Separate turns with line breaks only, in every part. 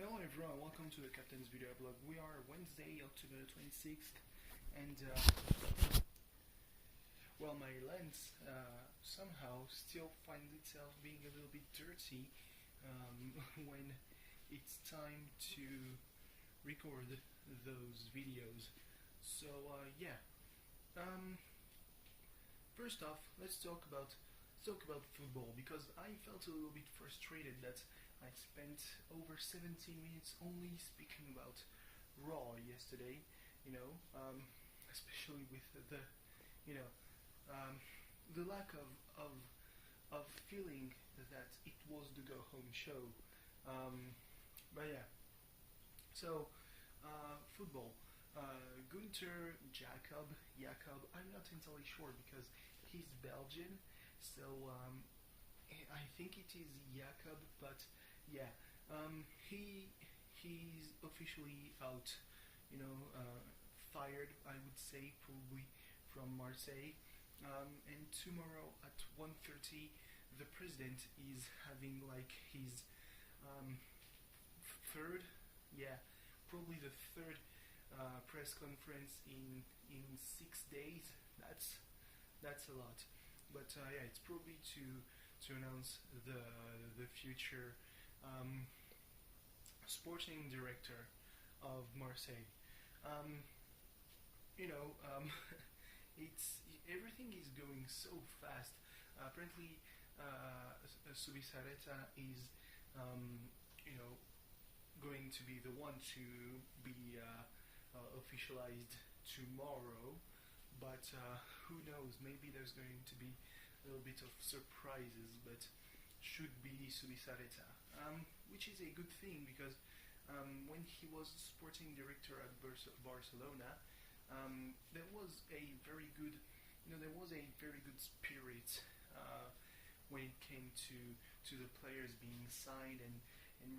Hello everyone, welcome to the Captain's video blog. We are Wednesday, October 26th, and well, my lens somehow still finds itself being a little bit dirty when it's time to record those videos. So yeah, first off, let's talk about football, because I felt a little bit frustrated that I spent over 17 minutes only speaking about Raw yesterday, especially with the lack of feeling that it was the go-home show. But yeah, so football. Gunther, Jacob, I'm not entirely sure because he's Belgian, so I think it is Jacob, but yeah, he's officially out, fired, I would say, probably from Marseille. And tomorrow at 1:30, the president is having like his third, probably the third press conference in 6 days. That's a lot, but yeah, it's probably to announce the future sporting director of Marseille. It's everything is going so fast. Apparently, Subisareta is going to be the one to be officialized tomorrow, but who knows, maybe there's going to be a little bit of surprises, but should be Subisareta, which is a good thing, because when he was sporting director at Barcelona, there was a very good spirit when it came to the players being signed, and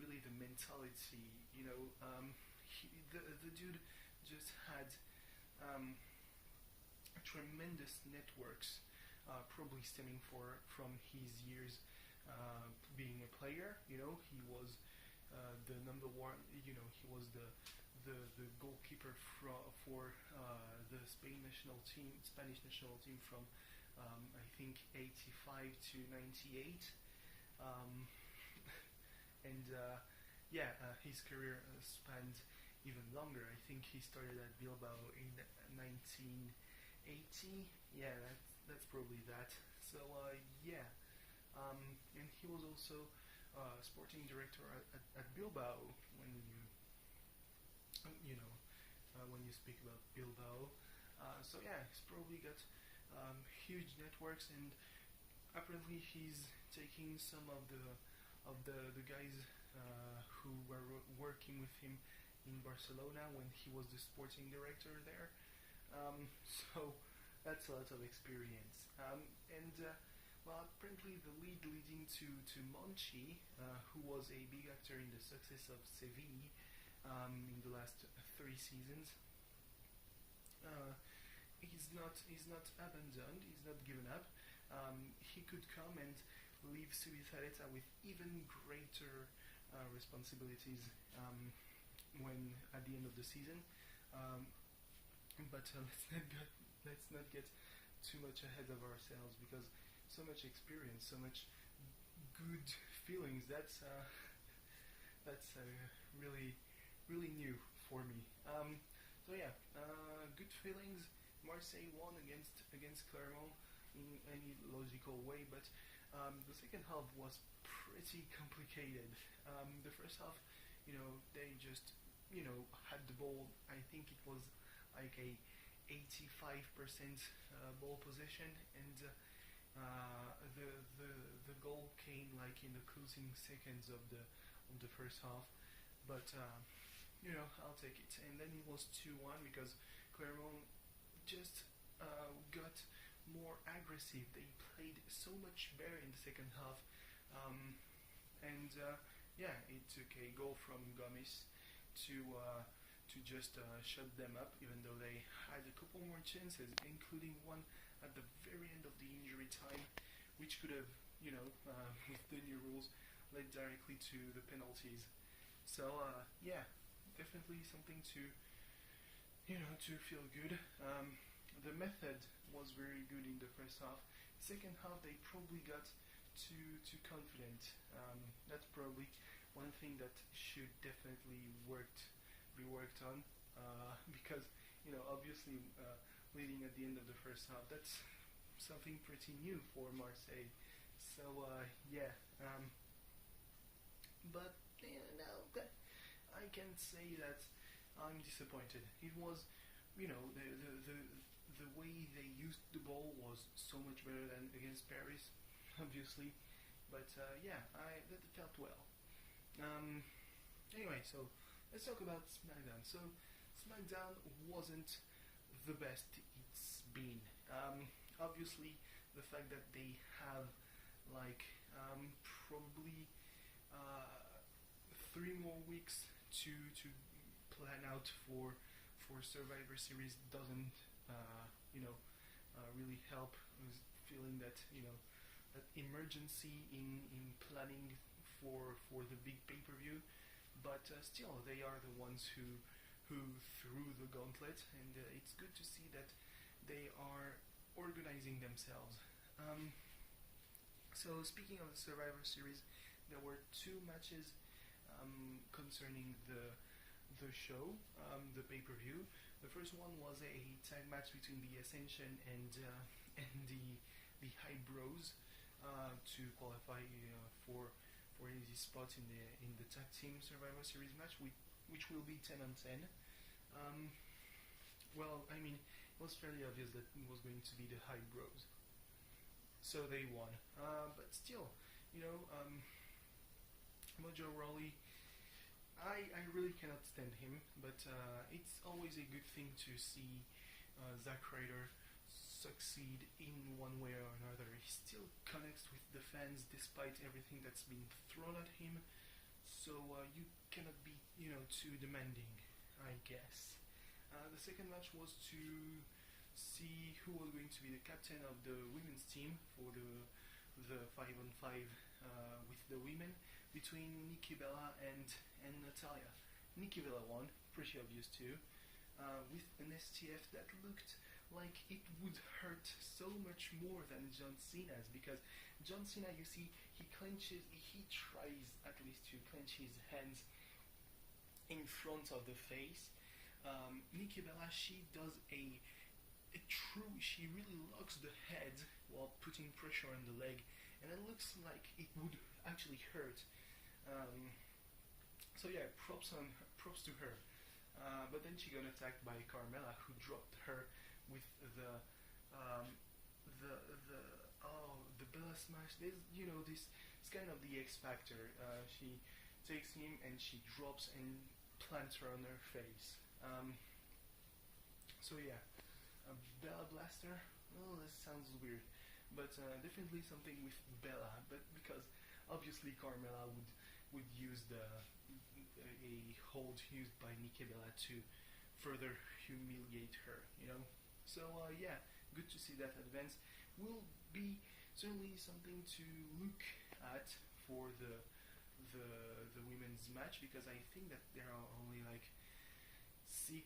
really the mentality. The dude just had tremendous networks, probably stemming from his years being a player. He was the number one. He was the goalkeeper for the Spanish national team from I think 85 to 98, and his career spanned even longer. I think he started at Bilbao in 1980. Yeah, that's probably that. So and he was also sporting director at Bilbao. When you speak about Bilbao, so yeah, he's probably got huge networks, and apparently he's taking some of the guys who were working with him in Barcelona when he was the sporting director there. So that's a lot of experience. Well, apparently the leading to Monchi, who was a big actor in the success of Seville in the last 3 seasons, he's not abandoned. He's not given up. He could come and leave Subisareta with even greater responsibilities when at the end of the season. But let's not get too much ahead of ourselves, because so much experience, so much good feelings. That's really new for me. So yeah, good feelings. Marseille won against Clermont in any logical way, but the second half was pretty complicated. The first half, they just had the ball. I think it was like a 85% ball possession, and the goal came like in the closing seconds of the first half. But I'll take it. And then it was 2-1 because Clermont just got more aggressive. They played so much better in the second half, it took a goal from Gomis to just shut them up, even though they had a couple more chances, including one at the very end of the injury time, which could have, with the new rules, led directly to the penalties. So yeah, definitely something to to feel good. The method was very good in the first half. Second half, they probably got too confident. That's probably one thing that should definitely be worked on, because obviously leading at the end of the first half, that's something pretty new for Marseille. So yeah, but I can say that I'm disappointed. It was, the way they used the ball was so much better than against Paris, obviously. But yeah, that felt well. Anyway, so let's talk about SmackDown. So SmackDown wasn't the best it's been. Obviously, the fact that they have like probably 3 more weeks to plan out for Survivor Series doesn't really help. I was feeling that that emergency in planning for the big pay-per-view, but still they are the ones who threw the gauntlet, and it's good to see that they are organizing themselves. So speaking of the Survivor Series, there were 2 matches concerning the show, the pay-per-view. The first one was a tag match between the Ascension and the High Bros to qualify for an easy spot in the tag team Survivor Series match, which will be 10-on-10. Well, I mean, it was fairly obvious that it was going to be the High Bros, so they won. But still, Mojo Rawley, I really cannot stand him, but it's always a good thing to see Zack Ryder succeed in one way or another. He still connects with the fans despite everything that's been thrown at him, so you cannot be too demanding, I guess. The second match was to see who was going to be the captain of the women's team for the 5-on-5 with the women, between Nikki Bella and Natalia. Nikki Bella won, pretty obvious too, with an STF that looked like it would hurt so much more than John Cena's, because John Cena, you see, he tries at least to clench his hands in front of the face. Nikki Bella, she does she really locks the head while putting pressure on the leg, and it looks like it would actually hurt. So yeah, props to her. But then she got attacked by Carmella, who dropped her with the Bella Smash. There's this it's kind of the X Factor. She takes him and she drops and plants her on her face. So yeah, Bella Blaster. Oh, this sounds weird, but definitely something with Bella. But because obviously Carmella would use a hold used by Nikki Bella to further humiliate her. So yeah, good to see that advance. Will be certainly something to look at for the women's match, because I think that there are only like 6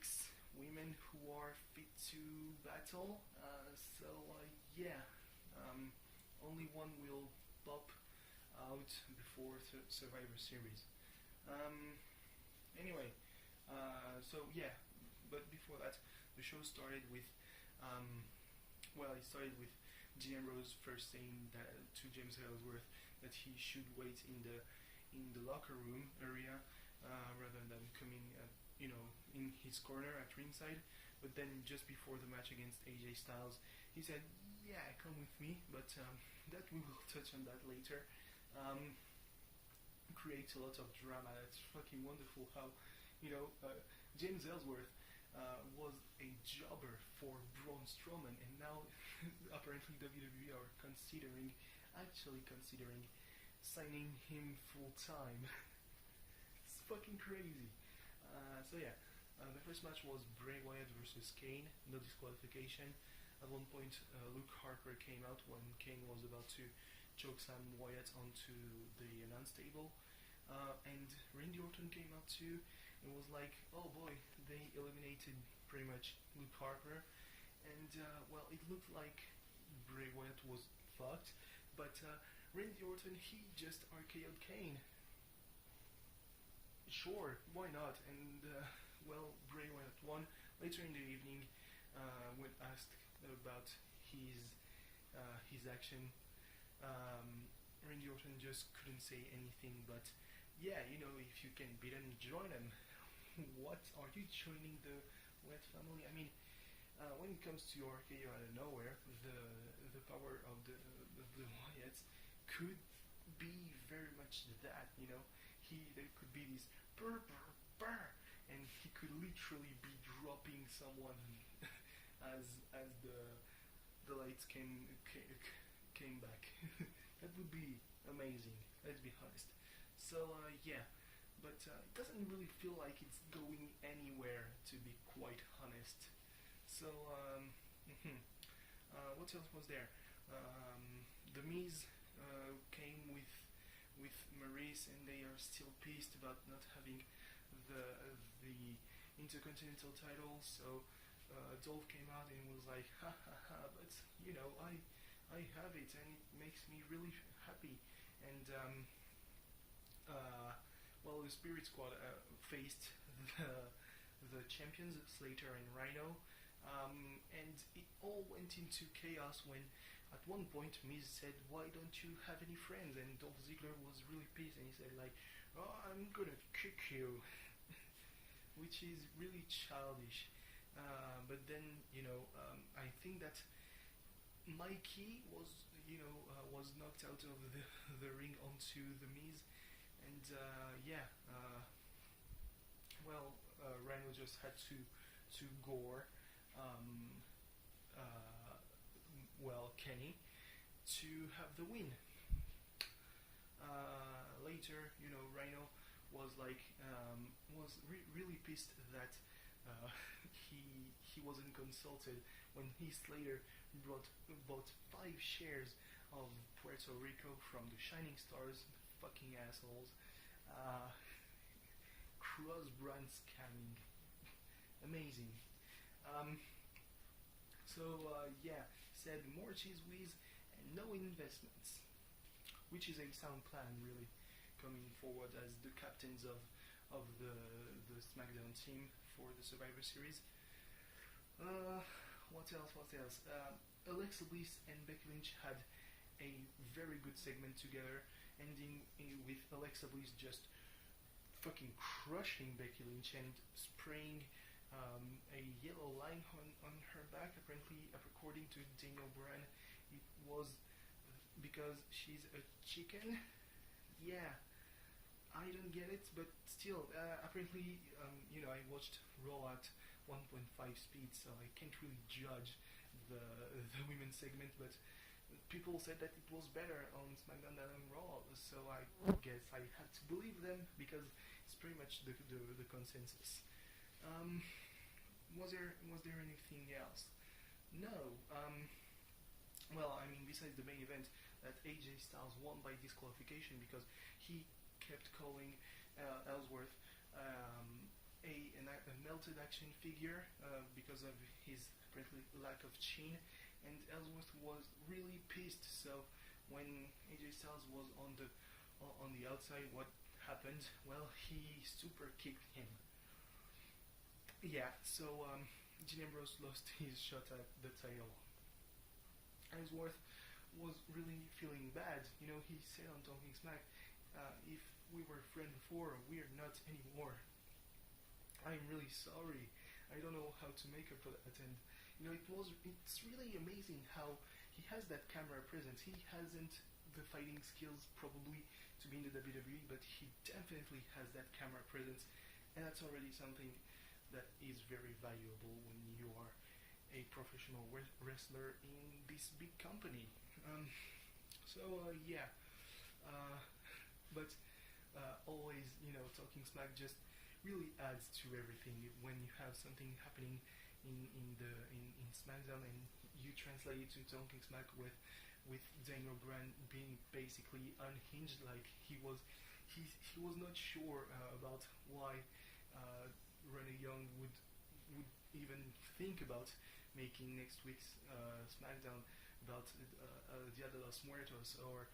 women who are fit to battle. So yeah, only one will pop out before Survivor Series. Anyway, so yeah, but before that, the show started with it started with Dean Ambrose first saying that to James Ellsworth that he should wait in the locker room area rather than coming in his corner at ringside. But then just before the match against AJ Styles, he said, "Yeah, come with me," but that we will touch on that later. Creates a lot of drama. It's fucking wonderful how James Ellsworth was a jobber for Braun Strowman, and now apparently WWE are actually considering signing him full time. It's fucking crazy. So yeah, the first match was Bray Wyatt versus Kane, no disqualification. At one point, Luke Harper came out when Kane was about to choke Sam Wyatt onto the announce table, and Randy Orton came out too. It was like, oh boy, they eliminated pretty much Luke Harper, and well, it looked like Bray Wyatt was fucked, but Randy Orton, he just RKO'd Kane. Sure, why not? And well, Bray Wyatt won. Later in the evening, when asked about his action, Randy Orton just couldn't say anything. But yeah, you know, if you can beat him, join him. What are you joining the Wyatt family? I mean, when it comes to RKO out of nowhere, the power of the Wyatts could be very much that. You know, there could be this burr burr burr, and he could literally be dropping someone as the lights came back. That would be amazing. Let's be honest. So yeah, but it doesn't really feel like it's going anywhere, to be quite honest. So what else was there? The Miz came with Maurice, and they are still pissed about not having the Intercontinental title. So Dolph came out and was like, ha ha ha, but you know, I have it, and it makes me really happy. And well, the Spirit Squad faced the champions, Slater and Rhino, and it all went into chaos when at one point Miz said, why don't you have any friends? And Dolph Ziggler was really pissed, and he said like, oh, I'm gonna kick you. Which is really childish. But then, you know, I think that Mikey was, you know, was knocked out of the ring onto the Miz, and yeah, well, Rhino just had to gore, well, Kenny, to have the win. Later, you know, Rhino was like, really pissed that he wasn't consulted when Heath Slater bought 5 shares of Puerto Rico from the Shining Stars, fucking assholes. Cross-brand scamming. Amazing. So yeah, said more cheese whiz and no investments, which is a sound plan, really, coming forward as the captains of the SmackDown team for the Survivor Series. What else? Alexa Bliss and Becky Lynch had a very good segment together, ending with Alexa Bliss just fucking crushing Becky Lynch and spraying a yellow line on her back. Apparently, according to Daniel Bryan, it was because she's a chicken. Yeah, I don't get it, but still, apparently, you know, I watched Raw at 1.5 speed, so I can't really judge the women's segment, but people said that it was better on SmackDown than on Raw, so I guess I had to believe them, because it's pretty much the consensus. Was there anything else? No. Well, I mean, besides the main event, that AJ Styles won by disqualification because he kept calling Ellsworth a melted action figure because of his apparently lack of chin, and Ellsworth was really pissed. So when AJ Styles was on the outside, what happened? Well, he super kicked him. Yeah, so Dean Ambrose lost his shot at the title. Ellsworth was really feeling bad. You know, he said on Talking Smack, if we were friends before, we're not anymore. I'm really sorry. I don't know how to make up for that. And you know, it's really amazing how he has that camera presence. He hasn't the fighting skills probably to be in the WWE, but he definitely has that camera presence, and that's already something that is very valuable when you are a professional wrestler in this big company. Yeah, but always, you know, Talking Smack just really adds to everything when you have something happening in SmackDown and you translate it to Talking Smack with Daniel Bryan being basically unhinged, like he was he was not sure about why Renee Young would even think about making next week's SmackDown about Dia de los Muertos or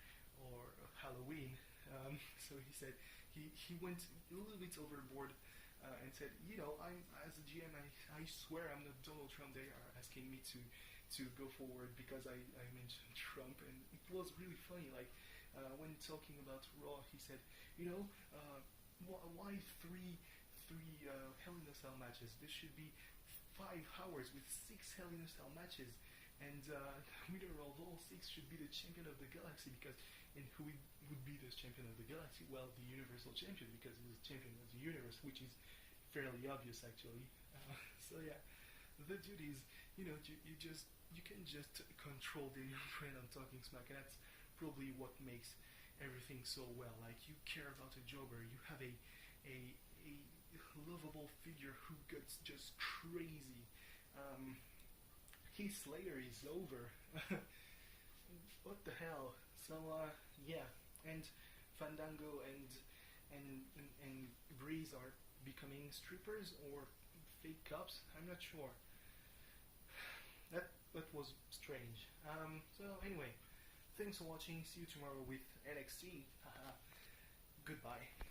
Halloween. So he said he went a little bit overboard and said, I'm as a GM, I swear I'm not Donald Trump. They are asking me to go forward because I mentioned Trump, and it was really funny. Like when talking about Raw, he said, why three Hell in a Cell matches? This should be 5 hours with 6 Hell in a Cell matches, and winner of all 6 should be the champion of the galaxy. And who would be the champion of the galaxy? Well, the Universal Champion, because he's the champion of the universe, which is fairly obvious actually. So yeah, the dude is, you can just control the trend on Talking Smack, and that's probably what makes everything so well. Like, you care about a jobber, you have a lovable figure who gets just crazy. His Slayer is over. What the hell? So yeah, and Fandango and Breeze are becoming strippers or fake cops. I'm not sure. That was strange. So anyway, thanks for watching. See you tomorrow with NXT. Goodbye.